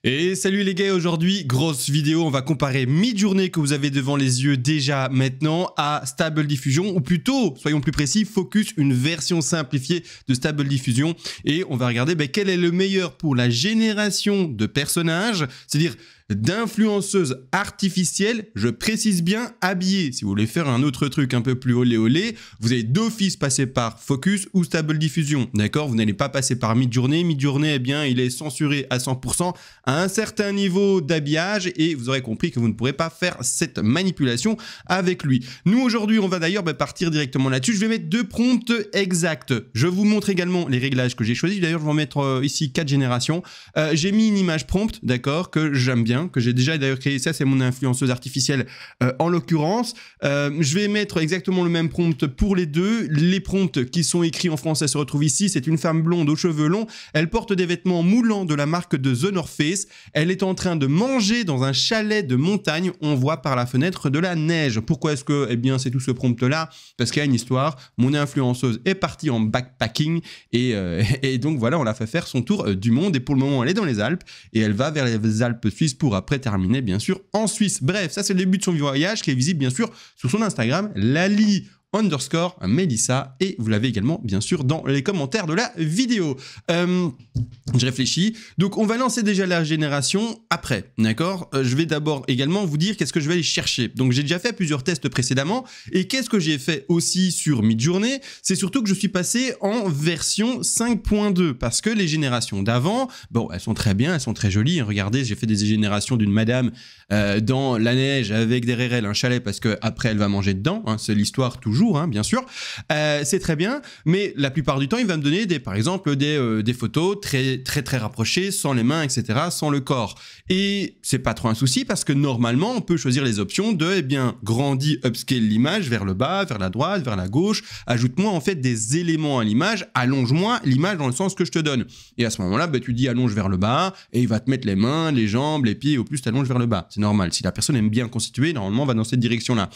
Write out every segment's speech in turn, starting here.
Et salut les gars, aujourd'hui, grosse vidéo, on va comparer Midjourney que vous avez devant les yeux déjà maintenant à Stable Diffusion, ou plutôt, soyons plus précis, Focus, une version simplifiée de Stable Diffusion. Et on va regarder quel est le meilleur pour la génération de personnages, c'est-à-dire d'influenceuses artificielles, je précise bien habillées. Si vous voulez faire un autre truc un peu plus olé, vous allez d'office passer par Focus ou Stable Diffusion, d'accord? Vous n'allez pas passer par Midjourney. Midjourney, eh bien, il est censuré à 100% à un certain niveau d'habillage et vous aurez compris que vous ne pourrez pas faire cette manipulation avec lui. Nous, aujourd'hui, on va d'ailleurs partir directement là-dessus. Je vais mettre deux prompts exacts. Je vous montre également les réglages que j'ai choisis. D'ailleurs, je vais en mettre ici 4 générations. J'ai mis une image prompt, d'accord, que j'aime bien, que j'ai déjà d'ailleurs créé. Ça, c'est mon influenceuse artificielle en l'occurrence. Je vais mettre exactement le même prompt pour les deux. Les prompts qui sont écrits en français se retrouvent ici. C'est une femme blonde aux cheveux longs. Elle porte des vêtements moulants de la marque de The North Face. Elle est en train de manger dans un chalet de montagne. On voit par la fenêtre de la neige. Pourquoi est-ce que, eh bien, c'est tout ce prompt-là? Parce qu'il y a une histoire. Mon influenceuse est partie en backpacking et donc voilà, on l'a fait faire son tour du monde. Et pour le moment, elle est dans les Alpes et elle va vers les Alpes suisses pour après terminer bien sûr en Suisse. Bref, ça c'est le début de son voyage qui est visible bien sûr sur son Instagram, Lali_Melissa, et vous l'avez également bien sûr dans les commentaires de la vidéo. Je réfléchis. Donc on va lancer déjà la génération après, d'accord? Je vais d'abord également vous dire qu'est-ce que je vais aller chercher. Donc j'ai déjà fait plusieurs tests précédemment et qu'est-ce que j'ai fait aussi sur Midjourney? C'est surtout que je suis passé en version 5.2 parce que les générations d'avant, bon, elles sont très bien, elles sont très jolies. Regardez, j'ai fait des générations d'une madame dans la neige avec derrière elle un chalet parce que après elle va manger dedans, hein, c'est l'histoire toujours, hein, bien sûr. C'est très bien, mais la plupart du temps il va me donner par exemple des photos très rapprochées, sans les mains, etc., sans le corps. Et c'est pas trop un souci parce que normalement on peut choisir les options de, eh bien, grandis, upscale l'image vers le bas, vers la droite, vers la gauche, ajoute-moi en fait des éléments à l'image, allonge-moi l'image dans le sens que je te donne. Et à ce moment-là, tu dis allonge vers le bas et il va te mettre les mains, les jambes, les pieds, et au plus tu allonges vers le bas. C'est normal. Si la personne aime bien constituer, normalement on va dans cette direction-là.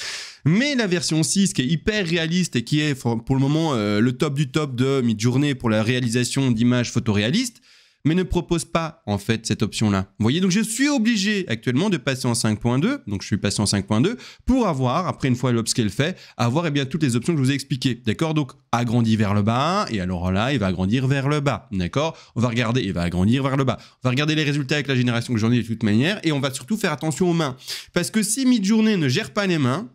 Mais la version 6 qui est hyper réaliste et qui est pour le moment le top du top de Midjourney pour la réalisation d'images photoréalistes, mais ne propose pas en fait cette option-là. Vous voyez, donc je suis obligé actuellement de passer en 5.2, donc je suis passé en 5.2 pour avoir, après une fois l'upscale fait, avoir eh bien toutes les options que je vous ai expliquées, d'accord? Donc agrandi vers le bas, et alors là, il va agrandir vers le bas, d'accord? On va regarder, il va agrandir vers le bas. On va regarder les résultats avec la génération que j'en ai de toute manière, et on va surtout faire attention aux mains. Parce que si Midjourney ne gère pas les mains,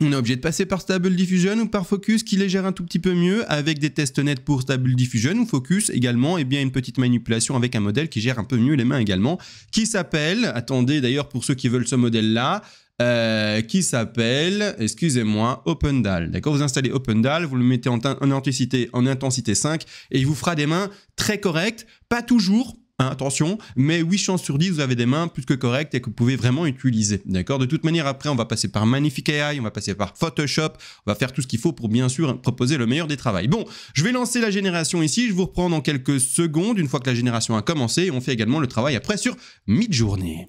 on est obligé de passer par Stable Diffusion ou par Focus qui les gère un tout petit peu mieux avec des tests nets pour Stable Diffusion ou Focus également, et bien une petite manipulation avec un modèle qui gère un peu mieux les mains également, qui s'appelle, attendez d'ailleurs pour ceux qui veulent ce modèle-là, qui s'appelle, excusez-moi, OpenDAL. D'accord, vous installez OpenDAL, vous le mettez en intensité 5 et il vous fera des mains très correctes, pas toujours. Hein, attention, mais 8 chances sur 10, vous avez des mains plus que correctes et que vous pouvez vraiment utiliser. D'accord? De toute manière, après, on va passer par Magnific AI, on va passer par Photoshop, on va faire tout ce qu'il faut pour bien sûr proposer le meilleur des travails. Bon, je vais lancer la génération ici, je vous reprends dans quelques secondes, une fois que la génération a commencé, et on fait également le travail après sur Midjourney.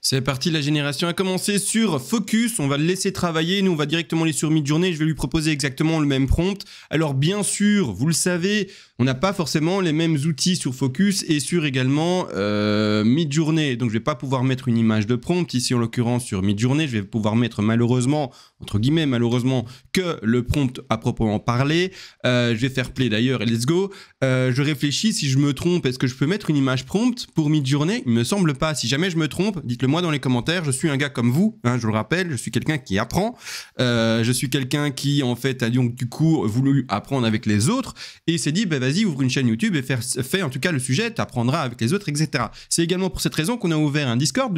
C'est parti, la génération a commencé sur Focus, on va le laisser travailler, nous on va directement aller sur Midjourney, je vais lui proposer exactement le même prompt. Alors bien sûr, vous le savez, on n'a pas forcément les mêmes outils sur Focus et sur également Midjourney, donc je vais pas pouvoir mettre une image de prompt, ici en l'occurrence sur Midjourney, je vais pouvoir mettre malheureusement, entre guillemets malheureusement, que le prompt à proprement parler. Je vais faire play d'ailleurs et let's go. Je réfléchis, si je me trompe, est-ce que je peux mettre une image prompt pour Midjourney? Il me semble pas, si jamais je me trompe, dites-le moi dans les commentaires, je suis un gars comme vous, hein, je le rappelle, je suis quelqu'un qui apprend, je suis quelqu'un qui en fait a donc du coup voulu apprendre avec les autres et s'est dit vas-y ouvre une chaîne YouTube et fais en tout cas le sujet, t'apprendras avec les autres, etc. C'est également pour cette raison qu'on a ouvert un Discord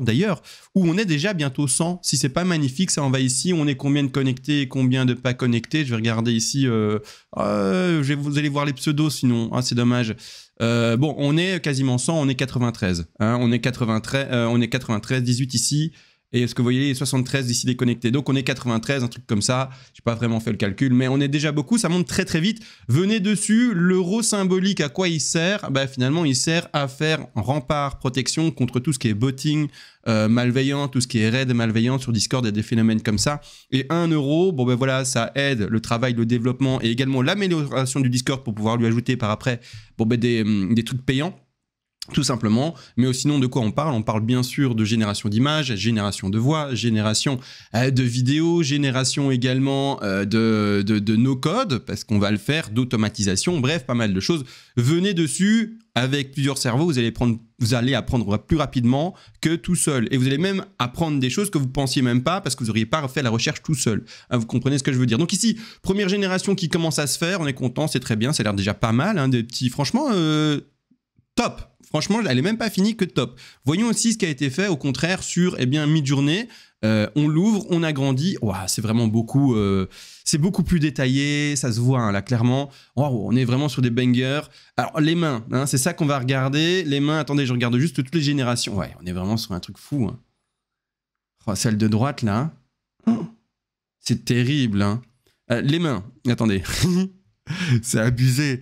d'ailleurs, où on est déjà bientôt 100, si c'est pas magnifique, ça en va ici, on est combien de connectés et combien de pas connectés, je vais regarder ici, vous allez voir les pseudos sinon, c'est dommage. Bon, on est quasiment 100, on est 93. Hein, on est 93, 18 ici. Et est-ce que vous voyez les 73 ici déconnectés? Donc on est 93, un truc comme ça. J'ai pas vraiment fait le calcul, mais on est déjà beaucoup. Ça monte très vite. Venez dessus. L'euro symbolique, à quoi il sert? Finalement, il sert à faire rempart, protection contre tout ce qui est botting malveillant, tout ce qui est raid malveillant sur Discord et des phénomènes comme ça. Et 1 euro, voilà, ça aide le travail, le développement et également l'amélioration du Discord pour pouvoir lui ajouter par après des trucs payants. Tout simplement, mais sinon de quoi on parle? On parle bien sûr de génération d'images, génération de voix, génération de vidéos, génération également de no-code, parce qu'on va le faire, d'automatisation, bref, pas mal de choses. Venez dessus, avec plusieurs cerveaux, vous allez apprendre plus rapidement que tout seul. Et vous allez même apprendre des choses que vous pensiez même pas, parce que vous n'auriez pas fait la recherche tout seul. Vous comprenez ce que je veux dire? Donc ici, première génération qui commence à se faire, on est content, c'est très bien, ça a l'air déjà pas mal, hein, des petits, franchement, top. Franchement, elle n'est même pas finie que top. Voyons aussi ce qui a été fait, au contraire, sur Midjourney. On l'ouvre, on agrandit. Ouah, c'est vraiment beaucoup... c'est beaucoup plus détaillé, ça se voit, hein, là, clairement. Wow, on est vraiment sur des bangers. Alors, les mains, hein, c'est ça qu'on va regarder. Les mains, attendez, je regarde juste toutes les générations. Ouais, on est vraiment sur un truc fou. Hein. Oh, celle de droite, là. Oh, c'est terrible. Hein. Les mains, attendez. C'est abusé.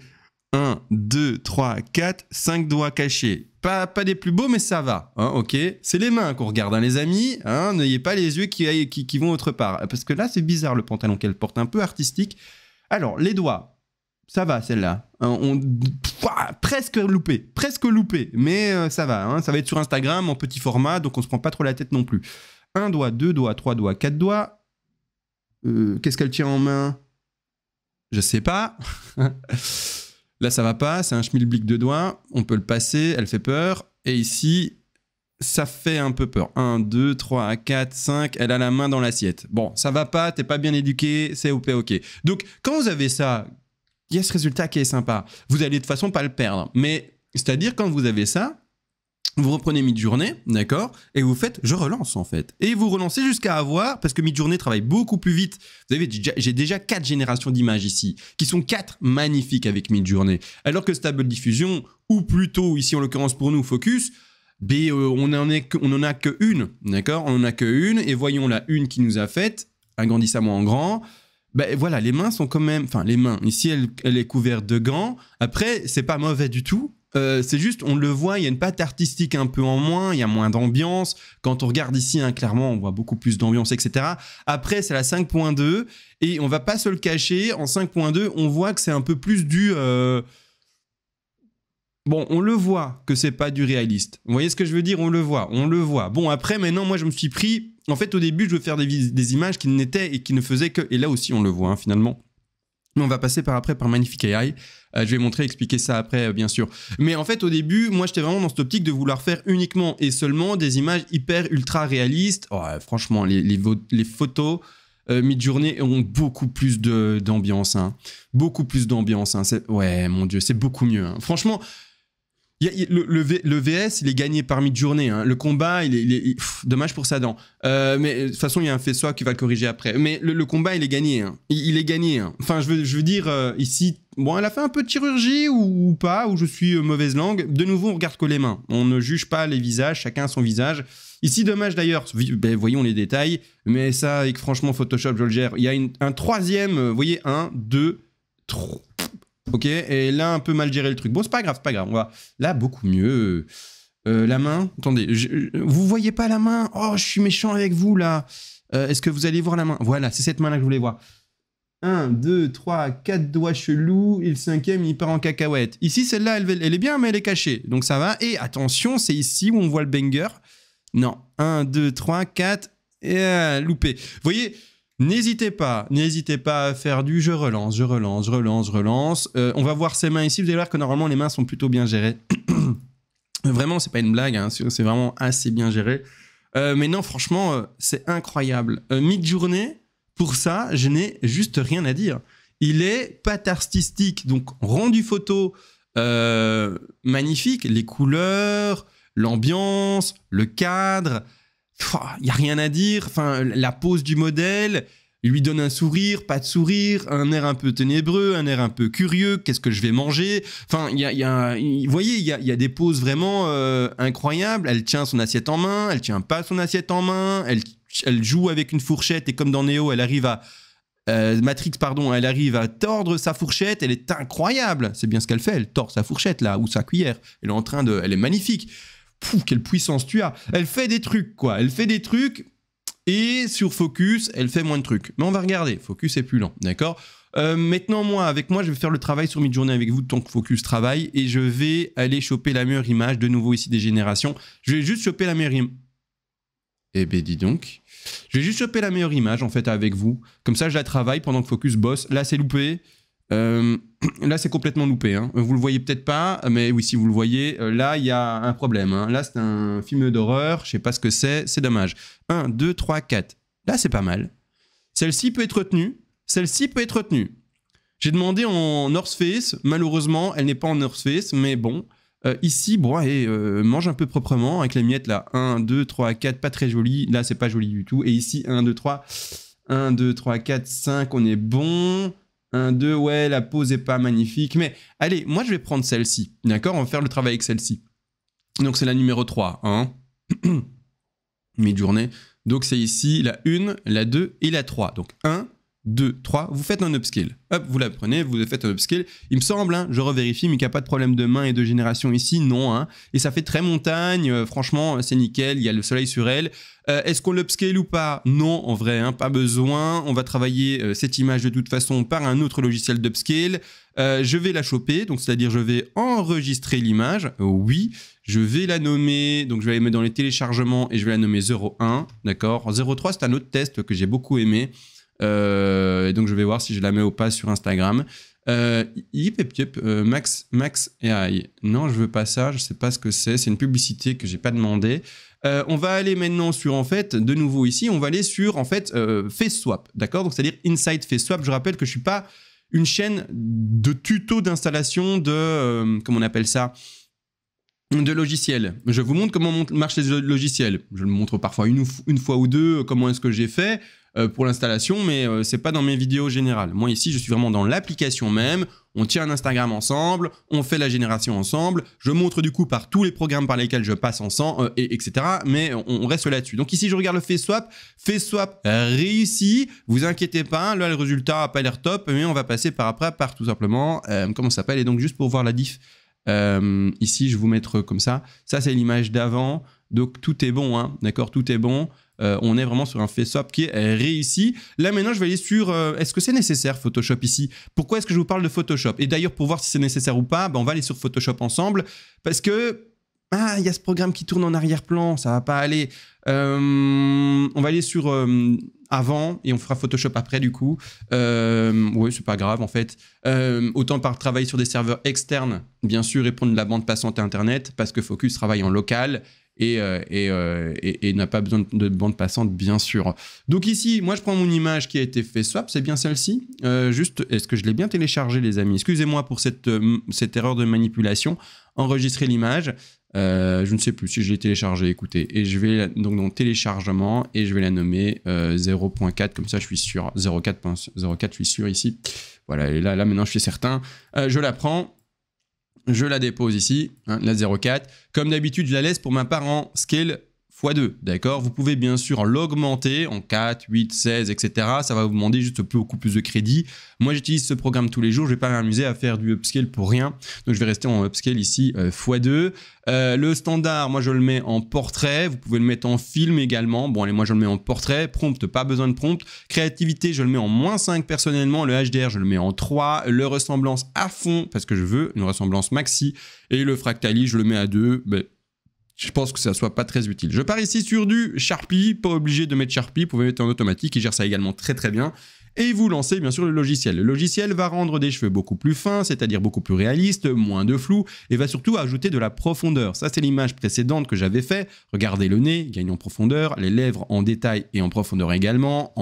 1, 2, 3, 4, 5 doigts cachés. Pas des plus beaux, mais ça va. Hein, ok. C'est les mains qu'on regarde, hein, les amis. Hein, n'ayez pas les yeux qui vont autre part. Parce que là, c'est bizarre le pantalon qu'elle porte, un peu artistique. Alors, les doigts, ça va celle-là. Hein, presque loupé. Mais ça va. Hein, ça va être sur Instagram en petit format, donc on se prend pas trop la tête non plus. 1 doigt, 2 doigts, 3 doigts, 4 doigts. Qu'est-ce qu'elle tient en main? Je sais pas. Là, ça va pas, c'est un schmilblick de doigts, on peut le passer, elle fait peur. Et ici, ça fait un peu peur. 1, 2, 3, 4, 5, elle a la main dans l'assiette. Bon, ça va pas, t'es pas bien éduqué, c'est ok. Donc, quand vous avez ça, il y a ce résultat qui est sympa. Vous allez de toute façon pas le perdre. Mais, c'est-à-dire, quand vous avez ça, vous reprenez Midjourney, d'accord, et vous faites « je relance » en fait. Et vous relancez jusqu'à avoir, parce que Midjourney travaille beaucoup plus vite. Vous savez, j'ai déjà 4 générations d'images ici, qui sont 4 magnifiques avec Midjourney. Alors que Stable Diffusion, ou plutôt ici en l'occurrence pour nous Focus, on en a que une, d'accord? On en a que une, et voyons la une qui nous a faite, agrandissez-moi en grand. Ben voilà, les mains sont quand même, enfin les mains, ici elle est couverte de gants. Après, c'est pas mauvais du tout. C'est juste, on le voit, il y a une patte artistique un peu en moins, il y a moins d'ambiance. Quand on regarde ici, hein, clairement, on voit beaucoup plus d'ambiance, etc. Après, c'est la 5.2 et on va pas se le cacher. En 5.2, on voit que c'est un peu plus du... Bon, on le voit que c'est pas du réaliste. Vous voyez ce que je veux dire? On le voit. Bon, après, maintenant, moi, je me suis pris... En fait, au début, je veux faire des images qui n'étaient et qui ne faisaient que... Et là aussi, on le voit, hein, finalement. Mais on va passer par Magnifique AI. Je vais montrer, expliquer ça après, bien sûr. Mais en fait, au début, moi, j'étais vraiment dans cette optique de vouloir faire uniquement et seulement des images hyper ultra réalistes. Oh, franchement, les photos Midjourney ont beaucoup plus d'ambiance. Hein. Beaucoup plus d'ambiance. Hein. Ouais, mon Dieu, c'est beaucoup mieux. Hein. Franchement... Le VS, il est gagné par Midjourney. Hein. Le combat, dommage pour sa dent. Mais de toute façon, il y a un faisceau qui va le corriger après. Mais le combat, il est gagné. Hein. Il est gagné. Hein. Enfin, je veux dire, ici, bon, elle a fait un peu de chirurgie ou pas, ou je suis mauvaise langue. De nouveau, on regarde que les mains. On ne juge pas les visages, chacun son visage. Ici, dommage d'ailleurs, voyons les détails. Mais ça, avec franchement, Photoshop, je le gère. Il y a un troisième, vous voyez, 1, 2, 3... Ok, et là, un peu mal géré le truc. Bon, c'est pas grave, on va... Là, beaucoup mieux. La main, attendez, vous voyez pas la main? Oh, je suis méchant avec vous, là. Est-ce que vous allez voir la main? Voilà, c'est cette main-là que je voulais voir. 1, 2, 3, 4 doigts chelous, et le 5e, il part en cacahuète. Ici, celle-là, elle est bien, mais elle est cachée, donc ça va. Et attention, c'est ici où on voit le banger. Non, 1, 2, 3, 4, et loupé. Vous voyez... N'hésitez pas à faire du je relance. On va voir ses mains ici, vous allez voir que normalement les mains sont plutôt bien gérées. Vraiment, c'est pas une blague, hein, c'est vraiment assez bien géré. Mais non, franchement, c'est incroyable. Midjourney, pour ça, je n'ai juste rien à dire. Il est patte artistique, donc rendu photo magnifique, les couleurs, l'ambiance, le cadre... Il n'y a rien à dire, enfin, la pose du modèle, il lui donne un sourire, pas de sourire, un air un peu ténébreux, un air un peu curieux, qu'est-ce que je vais manger? Enfin, vous voyez, il y a des poses vraiment incroyables, elle tient son assiette en main, elle tient pas son assiette en main, elle joue avec une fourchette et comme dans Neo, elle arrive à... Matrix, pardon, elle arrive à tordre sa fourchette, elle est incroyable, c'est bien ce qu'elle fait, elle tord sa fourchette là, ou sa cuillère, elle est magnifique. Pouf, quelle puissance tu as. Elle fait des trucs, quoi. Elle fait des trucs et sur Focus, elle fait moins de trucs. Mais on va regarder. Focus est plus lent, d'accord? Maintenant, avec moi, je vais faire le travail sur Midjourney avec vous tant que Focus travaille et je vais aller choper la meilleure image. De nouveau, ici, des générations. Je vais juste choper la meilleure image. Eh ben, dis donc. Je vais juste choper la meilleure image, en fait, avec vous. Comme ça, je la travaille pendant que Focus bosse. Là, c'est loupé. Là, c'est complètement loupé. Hein. Vous le voyez peut-être pas, mais oui, si vous le voyez, là, il y a un problème. Hein. Là, c'est un film d'horreur. Je sais pas ce que c'est dommage. 1, 2, 3, 4. Là, c'est pas mal. Celle-ci peut être retenue. Celle-ci peut être retenue. J'ai demandé en North Face. Malheureusement, elle n'est pas en North Face, mais bon. Ici, bon, allez, mange un peu proprement avec les miettes là. 1, 2, 3, 4, pas très joli. Là, c'est pas joli du tout. Et ici, 1, 2, 3. 1, 2, 3, 4, 5, on est bon. 1, 2, ouais, la pose est pas magnifique. Mais allez, moi, je vais prendre celle-ci. D'accord? On va faire le travail avec celle-ci. Donc, c'est la numéro 3. Hein. Midjourney. Donc, c'est ici la 1, la 2 et la 3. Donc, 1, 2, 3, vous faites un upscale. Hop, vous la prenez, vous faites un upscale. Il me semble, hein, je revérifie, mais qu'il n'y a pas de problème de main et de génération ici, non. Hein. Et ça fait très montagne, franchement, c'est nickel, il y a le soleil sur elle. Est-ce qu'on l'upscale ou pas? Non, en vrai, hein, pas besoin. On va travailler cette image de toute façon par un autre logiciel d'upscale. Je vais la choper, donc c'est-à-dire je vais enregistrer l'image. Oui, je vais la nommer, donc je vais la mettre dans les téléchargements et je vais la nommer 01, d'accord. 03, c'est un autre test que j'ai beaucoup aimé. Et donc je vais voir si je la mets ou pas sur Instagram. Max AI. Non, je veux pas ça, je sais pas ce que c'est une publicité que j'ai pas demandé. On va aller maintenant sur, en fait, de nouveau ici, on va aller sur, en fait, FaceSwap, d'accord? Donc c'est-à-dire Inside FaceSwap. Je rappelle que je suis pas une chaîne de tutos d'installation de, comment on appelle ça, de logiciels. Je vous montre comment marchent les logiciels. Je le montre parfois une fois ou deux, comment est-ce que j'ai fait pour l'installation, mais c'est pas dans mes vidéos générales. Moi ici, je suis vraiment dans l'application même. On tient un Instagram ensemble, on fait la génération ensemble. Je montre du coup par tous les programmes par lesquels je passe ensemble, etc. Mais on reste là-dessus. Donc ici, je regarde le FaceSwap. FaceSwap réussi. Vous inquiétez pas, là le résultat n'a pas l'air top, mais on va passer par tout simplement. Comment ça s'appelle? Et donc juste pour voir la diff. Ici, je vais vous mettre comme ça. Ça, c'est l'image d'avant. Donc, tout est bon, hein, d'accord? Tout est bon. On est vraiment sur un FaceSwap qui est réussi. Là, maintenant, je vais aller sur... est-ce que c'est nécessaire, Photoshop, ici? Pourquoi est-ce que je vous parle de Photoshop? Et d'ailleurs, pour voir si c'est nécessaire ou pas, on va aller sur Photoshop ensemble. Parce que... il y a ce programme qui tourne en arrière-plan. Ça va pas aller. On va aller sur... avant et on fera Photoshop après du coup. Oui, c'est pas grave en fait. Autant travailler sur des serveurs externes, bien sûr, et prendre de la bande passante à Internet parce que Focus travaille en local et n'a pas besoin de bande passante, bien sûr. Donc ici, moi je prends mon image qui a été fait swap, c'est bien celle-ci. Juste, est-ce que je l'ai bien téléchargée, les amis? Excusez-moi pour cette erreur de manipulation. Enregistrer l'image. Je ne sais plus si je l'ai téléchargé, écoutez. Et je vais donc dans téléchargement et je vais la nommer 0.4, comme ça je suis sûr. 0.4, je suis sûr ici. Voilà, et là maintenant je suis certain. Je la prends, je la dépose ici, hein, la 0.4. Comme d'habitude, je la laisse pour ma part en scale x2, d'accord? Vous pouvez bien sûr l'augmenter en 4, 8, 16, etc. Ça va vous demander juste beaucoup plus de crédit. Moi, j'utilise ce programme tous les jours. Je ne vais pas m'amuser à faire du upscale pour rien. Donc, je vais rester en upscale ici x2. Le standard, moi, je le mets en portrait. Vous pouvez le mettre en film également. Bon, allez, moi, je le mets en portrait. Prompt, pas besoin de prompt. Créativité, je le mets en -5 personnellement. Le HDR, je le mets en 3. Le ressemblance à fond parce que je veux une ressemblance maxi. Et le fractali, je le mets à 2. Je pense que ça soit pas très utile. Je pars ici sur du Sharpie, pas obligé de mettre Sharpie, vous pouvez mettre en automatique, il gère ça également très très bien. Et vous lancez bien sûr le logiciel. Le logiciel va rendre des cheveux beaucoup plus fins, c'est-à-dire beaucoup plus réalistes, moins de flou, et va surtout ajouter de la profondeur. Ça, c'est l'image précédente que j'avais fait. Regardez le nez, il gagne en profondeur, les lèvres en détail et en profondeur également,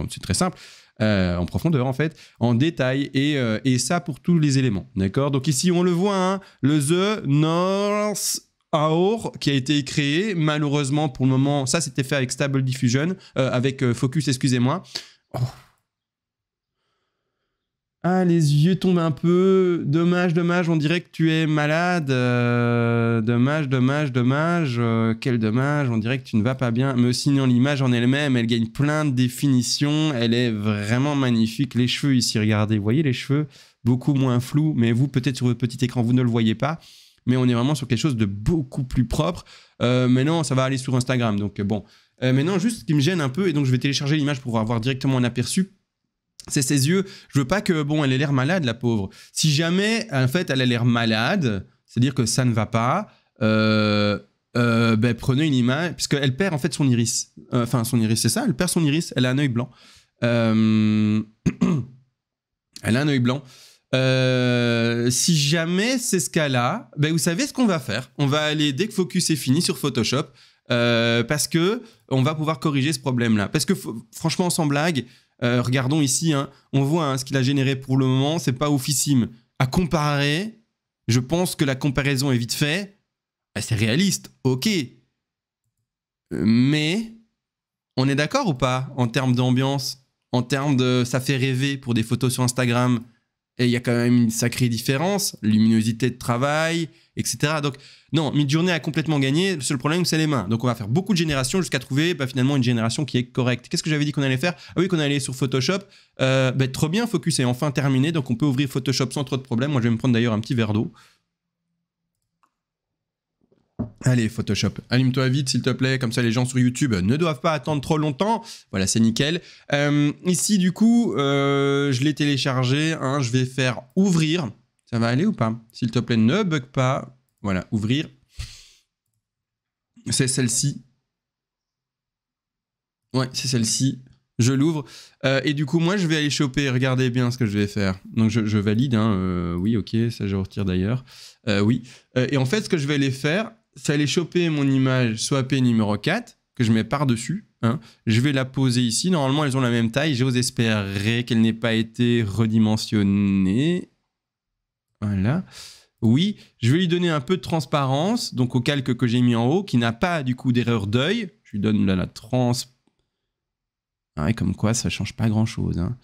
c'est très simple. En profondeur en fait, en détail et ça pour tous les éléments, d'accord? Donc ici on le voit, hein, le The North Hour qui a été créé, malheureusement pour le moment, ça c'était fait avec Stable Diffusion, avec Focus, excusez-moi. Oh. Ah, les yeux tombent un peu, dommage, on dirait que tu es malade, dommage, quel dommage, on dirait que tu ne vas pas bien, mais sinon l'image en elle-même, elle gagne plein de définitions, elle est vraiment magnifique, les cheveux ici, regardez, vous voyez les cheveux, beaucoup moins flous, mais vous peut-être sur votre petit écran, vous ne le voyez pas, mais on est vraiment sur quelque chose de beaucoup plus propre, mais non, ça va aller sur Instagram, donc bon, maintenant juste ce qui me gêne un peu, et donc je vais télécharger l'image pour avoir directement un aperçu. C'est ses yeux. Je veux pas que, bon, elle ait l'air malade, la pauvre. Si jamais, en fait, elle a l'air malade, c'est-à-dire que ça ne va pas, ben, prenez une image, puisqu'elle perd en fait son iris. Enfin, son iris, c'est ça, elle perd son iris, elle a un œil blanc. Elle a un œil blanc. Si jamais c'est ce cas-là, ben, vous savez ce qu'on va faire. On va aller, dès que Focus est fini sur Photoshop, parce que on va pouvoir corriger ce problème-là. Parce que, franchement, sans blague, regardons ici, hein, on voit hein, ce qu'il a généré pour le moment, c'est pas oufissime. À comparer, je pense que la comparaison est vite faite. C'est réaliste, ok. Mais on est d'accord ou pas en termes d'ambiance, en termes de ça fait rêver pour des photos sur Instagram. Et il y a quand même une sacrée différence, luminosité de travail, etc. Donc non, Midjourney a complètement gagné. Le seul problème, c'est les mains. Donc on va faire beaucoup de générations jusqu'à trouver finalement une génération qui est correcte. Qu'est-ce que j'avais dit qu'on allait faire? Ah oui, qu'on allait sur Photoshop. Trop bien, Focus est enfin terminé. Donc on peut ouvrir Photoshop sans trop de problèmes. Moi, je vais me prendre d'ailleurs un petit verre d'eau. Allez, Photoshop, allume-toi vite s'il te plaît, comme ça les gens sur YouTube ne doivent pas attendre trop longtemps. Voilà, c'est nickel. Ici, du coup, je l'ai téléchargé. Hein, je vais faire ouvrir. Ça va aller ou pas? S'il te plaît, ne bug pas. Voilà, ouvrir. C'est celle-ci. Ouais, c'est celle-ci. Je l'ouvre. Et du coup, moi, je vais aller choper. Regardez bien ce que je vais faire. Donc, je valide. Hein, oui, ok, ça, je retire d'ailleurs. Oui. Et en fait, ce que je vais aller faire, c'est aller choper mon image swappée numéro 4, que je mets par-dessus. Hein. Je vais la poser ici. Normalement, elles ont la même taille. J'ose espérer qu'elle n'ait pas été redimensionnée. Voilà. Oui, je vais lui donner un peu de transparence, donc au calque que j'ai mis en haut, qui n'a pas du coup d'erreur d'œil. Je lui donne là, la transparence. Ouais, comme quoi, ça change pas grand-chose. Hein.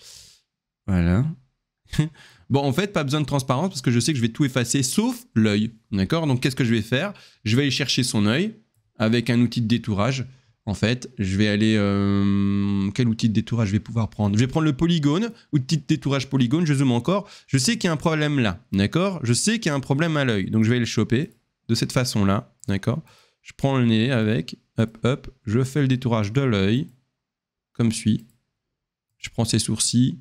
Voilà. Bon, en fait, pas besoin de transparence parce que je sais que je vais tout effacer sauf l'œil. D'accord? Donc, qu'est-ce que je vais faire? Je vais aller chercher son œil avec un outil de détourage. En fait, je vais aller... quel outil de détourage je vais pouvoir prendre? Je vais prendre le polygone, outil de détourage polygone, je zoome encore. Je sais qu'il y a un problème là. D'accord? Je sais qu'il y a un problème à l'œil. Donc, je vais le choper de cette façon-là. D'accord? Je prends le nez avec... Hop, hop. Je fais le détourage de l'œil. Comme suit. Je prends ses sourcils.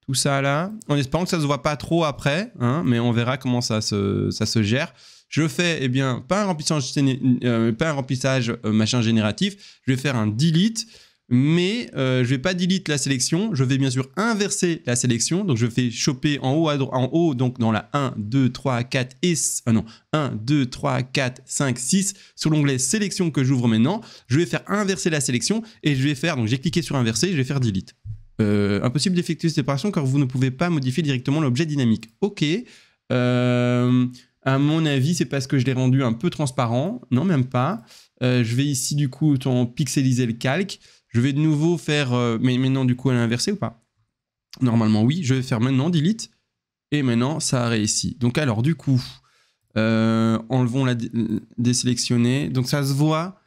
Tout ça là, en espérant que ça se voit pas trop après, hein, mais on verra comment ça se gère. Je fais, eh bien, pas un remplissage machin génératif, je vais faire un delete, mais je vais pas delete la sélection, je vais bien sûr inverser la sélection, donc je fais choper en haut, donc dans la 1, 2, 3, 4 et... non, 1, 2, 3, 4, 5, 6, sur l'onglet sélection que j'ouvre maintenant, je vais faire inverser la sélection, et je vais faire, donc j'ai cliqué sur inverser, je vais faire delete. Impossible d'effectuer cette séparation car vous ne pouvez pas modifier directement l'objet dynamique. Ok. À mon avis, c'est parce que je l'ai rendu un peu transparent. Non, même pas. Je vais ici, du coup, pixeliser le calque. Je vais de nouveau faire... mais maintenant, du coup, elle est inversée ou pas? Normalement, oui. Je vais faire maintenant delete. Et maintenant, ça a réussi. Donc, alors, du coup, enlevons la désélectionnée. Donc, ça se voit.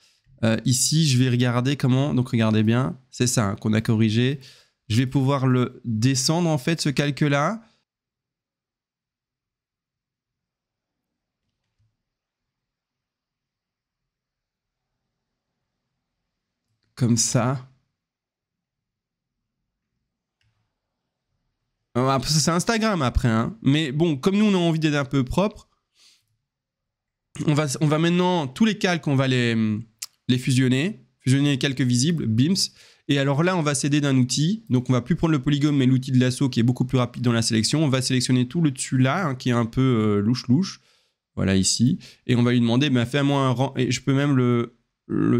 Ici, je vais regarder comment... Donc, regardez bien. C'est ça hein, qu'on a corrigé. Je vais pouvoir le descendre, en fait, ce calque-là. Comme ça. C'est Instagram, après. Hein. Mais bon, comme nous, on a envie d'être un peu propre, on va maintenant... Tous les calques, on va les fusionner. Fusionner les calques visibles, BIMS. Et alors là, on va s'aider d'un outil. Donc, on va plus prendre le polygone, mais l'outil de lasso qui est beaucoup plus rapide dans la sélection. On va sélectionner tout le dessus là, hein, qui est un peu louche-louche. Voilà, ici. Et on va lui demander, fais-moi un rang. Et je peux même le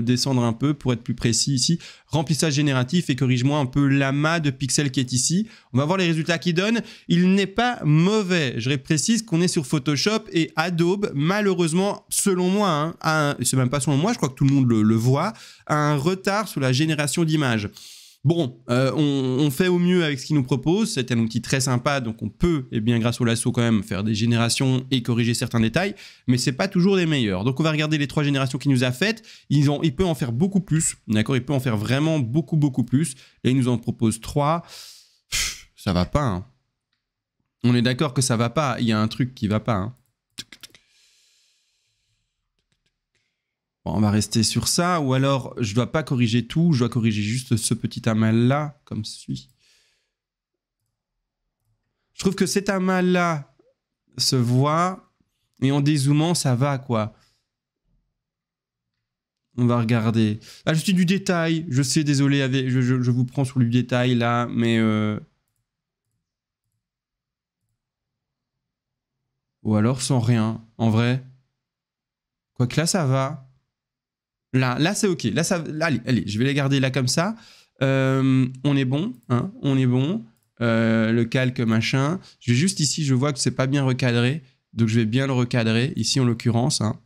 descendre un peu pour être plus précis ici. Remplissage génératif et corrige-moi un peu l'amas de pixels qui est ici. On va voir les résultats qu'il donne. Il n'est pas mauvais. Je précise qu'on est sur Photoshop et Adobe, malheureusement, selon moi, hein, c'est même pas selon moi, je crois que tout le monde le voit, a un retard sur la génération d'images. Bon, on fait au mieux avec ce qu'il nous propose. C'est un outil très sympa, donc on peut, eh bien, grâce au lasso quand même, faire des générations et corriger certains détails, mais c'est pas toujours les meilleurs. Donc on va regarder les 3 générations qu'il nous a faites. Il peut en faire beaucoup plus, d'accord? Il peut en faire vraiment beaucoup, beaucoup plus. Et il nous en propose 3. Ça va pas, hein. On est d'accord que ça va pas. Il y a un truc qui va pas, hein. Bon, on va rester sur ça, ou alors je dois pas corriger tout, je dois corriger juste ce petit amas là, comme suit. trouve que cet amas-là se voit, et en dézoomant, ça va, quoi. On va regarder. Ah, je suis du détail, je sais, désolé, je vous prends sur le détail, là, mais... Ou alors sans rien, en vrai. Quoique là, ça va. Là c'est ok. Là, allez, je vais les garder là comme ça. On est bon, hein, on est bon. Le calque, machin. Je vais juste ici, je vois que c'est pas bien recadré. Donc, je vais bien le recadrer. Ici, en l'occurrence. Hein.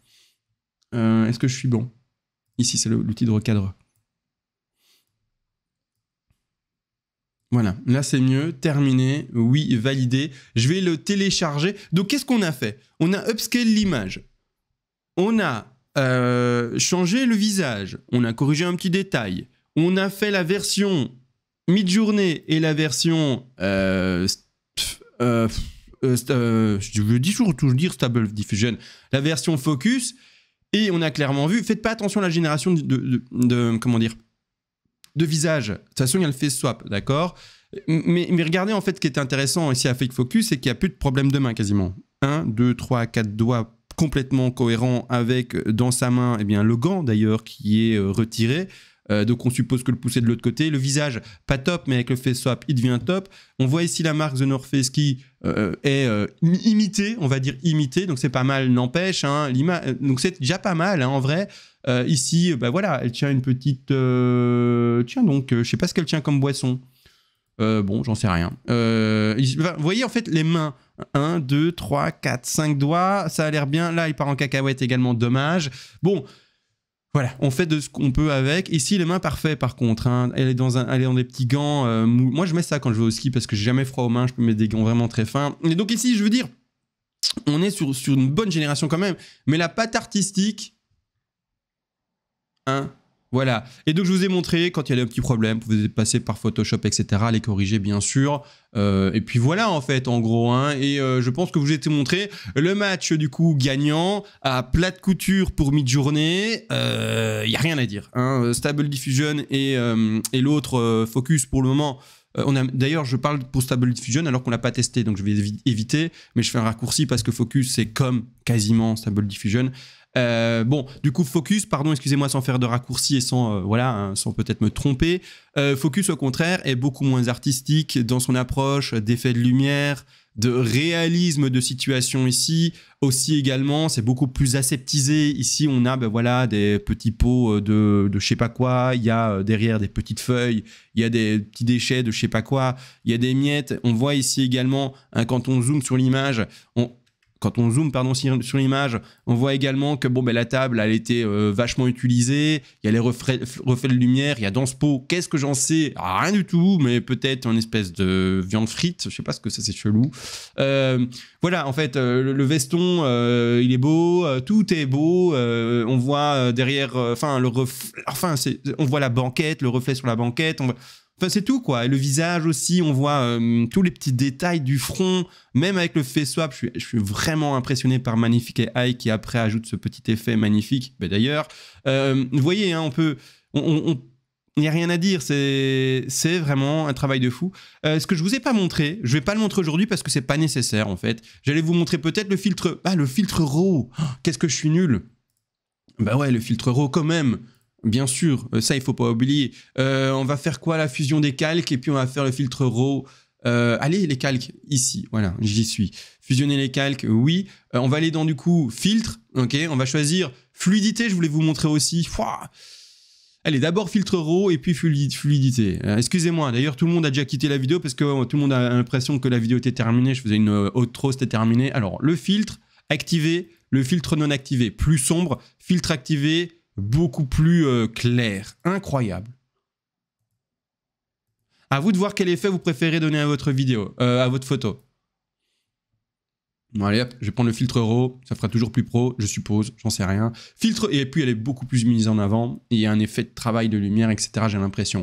Est-ce que je suis bon? Ici, c'est l'outil de recadre. Voilà, là c'est mieux, terminé, oui, validé. Je vais le télécharger. Donc qu'est-ce qu'on a fait? On a upscale l'image. On a changé le visage. On a corrigé un petit détail. On a fait la version mid-journée et la version... je veux toujours dire Stable Diffusion. La version focus. Et on a clairement vu... Faites pas attention à la génération comment dire, de visage. De toute façon, il y a le face swap, d'accord? Mais regardez, en fait, ce qui est intéressant ici à Fake Focus, c'est qu'il n'y a plus de problème de main quasiment. 1, 2, 3, 4 doigts complètement cohérents avec, dans sa main, eh bien, le gant d'ailleurs qui est retiré. Donc on suppose que le pouce est de l'autre côté. Le visage, pas top, mais avec le face swap, il devient top. On voit ici la marque The North Face qui est imitée, on va dire imitée. Donc c'est pas mal, n'empêche. Hein, donc c'est déjà pas mal, hein, en vrai. Ici, bah voilà, elle tient une petite... Tiens donc, je sais pas ce qu'elle tient comme boisson. Bon, j'en sais rien. Vous voyez, en fait, les mains. 1, 2, 3, 4, 5 doigts. Ça a l'air bien. Là, il part en cacahuète également. Dommage. Bon, voilà. On fait de ce qu'on peut avec. Ici, les mains, parfait, par contre. Hein. Elle est dans des petits gants mous. Moi, je mets ça quand je vais au ski parce que j'ai jamais froid aux mains. Je peux mettre des gants vraiment très fins. Et donc ici, je veux dire, on est sur une bonne génération quand même. Mais la patte artistique... Hein, voilà. Et donc, je vous ai montré, quand il y a des petits problèmes, vous pouvez passer par Photoshop, etc., les corriger, bien sûr. Et puis voilà, en fait, en gros. Hein. Et je pense que vous ai été montré le match, du coup, gagnant, à plat de couture pour mid-journée. Il n'y a rien à dire. Hein. Stable Diffusion et l'autre Focus, pour le moment... D'ailleurs, je parle pour Stable Diffusion alors qu'on l'a pas testé, donc je vais éviter, mais je fais un raccourci parce que Focus, c'est comme quasiment Stable Diffusion. Bon, du coup, Focus, pardon, excusez-moi, sans faire de raccourci et sans, voilà, hein, sans peut-être me tromper. Focus, au contraire, est beaucoup moins artistique dans son approche d'effet de lumière, de réalisme de situation ici. Aussi également, c'est beaucoup plus aseptisé. Ici, on a ben voilà, des petits pots de je sais pas quoi. Il y a derrière des petites feuilles. Il y a des petits déchets de je sais pas quoi. Il y a des miettes. On voit ici également, hein, quand on zoome sur l'image, quand on zoome sur l'image, on voit également que bon, ben, la table elle était vachement utilisée. Il y a les reflets de lumière. Il y a dans ce pot, qu'est-ce que j'en sais? Rien du tout, mais peut-être une espèce de viande frite. Je sais pas ce que c'est chelou. Voilà, en fait, le veston, il est beau. Tout est beau. On voit derrière, on voit la banquette, le reflet sur la banquette. Enfin, c'est tout, quoi. Et le visage aussi, on voit tous les petits détails du front. Même avec le face swap, je suis vraiment impressionné par Magnifique Eye qui après ajoute ce petit effet magnifique. Ben, d'ailleurs, vous voyez, hein, il n'y a rien à dire. C'est vraiment un travail de fou. Ce que je vous ai pas montré, je vais pas le montrer aujourd'hui parce que c'est pas nécessaire, en fait. J'allais vous montrer peut-être le filtre... Ah, le filtre RAW. Oh, qu'est-ce que je suis nul. Bah ouais, le filtre RAW quand même. Bien sûr, ça, il ne faut pas oublier. On va faire quoi? La fusion des calques et puis on va faire le filtre RAW. Allez, les calques, ici. Voilà, j'y suis. Fusionner les calques, oui. On va aller dans, du coup, filtre. OK, on va choisir fluidité. Je voulais vous montrer aussi. Pouah. Allez, d'abord filtre RAW et puis fluidité. Excusez-moi, d'ailleurs, tout le monde a déjà quitté la vidéo parce que tout le monde a l'impression que la vidéo était terminée. Je faisais une outro, c'était terminé. Alors, le filtre activé, le filtre non activé, plus sombre. Filtre activé, beaucoup plus clair. Incroyable. À vous de voir quel effet vous préférez donner à votre vidéo, à votre photo. Bon, allez hop, je vais prendre le filtre RAW, ça fera toujours plus pro, je suppose, j'en sais rien. Filtre, et puis elle est beaucoup plus mise en avant, et il y a un effet de travail de lumière, etc., j'ai l'impression.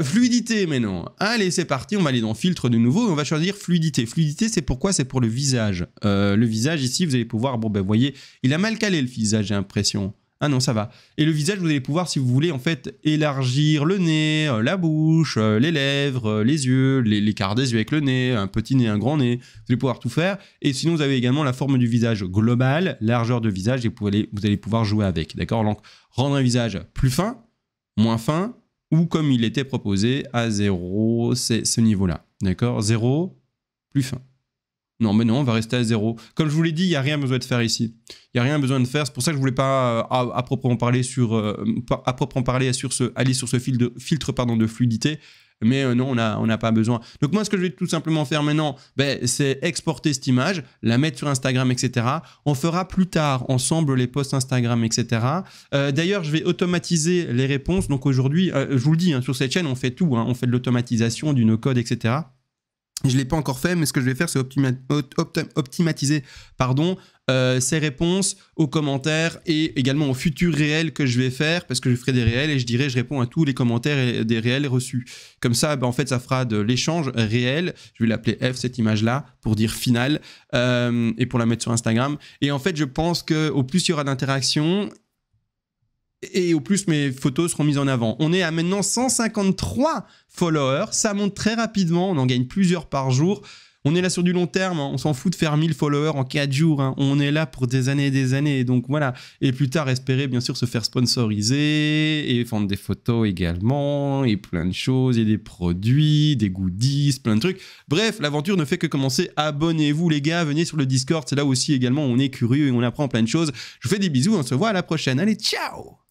Fluidité maintenant. Allez, c'est parti, on va aller dans filtre de nouveau, et on va choisir fluidité. Fluidité, c'est pourquoi? C'est pour le visage. Le visage, ici, vous allez pouvoir, bon ben, vous voyez, il a mal calé le visage, j'ai l'impression. Ah non, ça va. Et le visage, vous allez pouvoir, si vous voulez, en fait, élargir le nez, la bouche, les lèvres, les yeux, l'écart des yeux avec le nez, un petit nez, un grand nez. Vous allez pouvoir tout faire. Et sinon, vous avez également la forme du visage global, largeur de visage, et vous allez pouvoir jouer avec. D'accord? Donc, rendre un visage plus fin, moins fin, ou comme il était proposé, à 0, c'est ce niveau-là. D'accord? 0, plus fin. Non, mais non, on va rester à 0. Comme je vous l'ai dit, il n'y a rien besoin de faire ici. Il n'y a rien besoin de faire. C'est pour ça que je ne voulais pas, à proprement parler, aller sur ce filtre de fluidité. Mais non, on n'a pas besoin. Donc moi, ce que je vais tout simplement faire maintenant, c'est exporter cette image, la mettre sur Instagram, etc. On fera plus tard ensemble les posts Instagram, etc. D'ailleurs, je vais automatiser les réponses. Donc aujourd'hui, je vous le dis, hein, sur cette chaîne, on fait tout. Hein. On fait de l'automatisation, du no-code, etc. Je ne l'ai pas encore fait, mais ce que je vais faire, c'est optimatiser ces réponses aux commentaires et également aux futurs réels que je vais faire, parce que je ferai des réels et je réponds à tous les commentaires des réels reçus. Comme ça, en fait, ça fera de l'échange réel. Je vais l'appeler F, cette image-là, pour dire final, et pour la mettre sur Instagram. Et en fait, je pense qu'au plus il y aura d'interactions, et au plus mes photos seront mises en avant. On est à maintenant 153 followers, ça monte très rapidement, on en gagne plusieurs par jour. On est là sur du long terme, hein. On s'en fout de faire 1000 followers en 4 jours, hein. On est là pour des années et des années, donc voilà. Et plus tard, espérer bien sûr se faire sponsoriser et vendre des photos également, et plein de choses, et des produits, des goodies, plein de trucs. Bref, l'aventure ne fait que commencer. Abonnez-vous les gars, venez sur le Discord, c'est là aussi également on est curieux et on apprend plein de choses. Je vous fais des bisous, on se voit à la prochaine. Allez, ciao!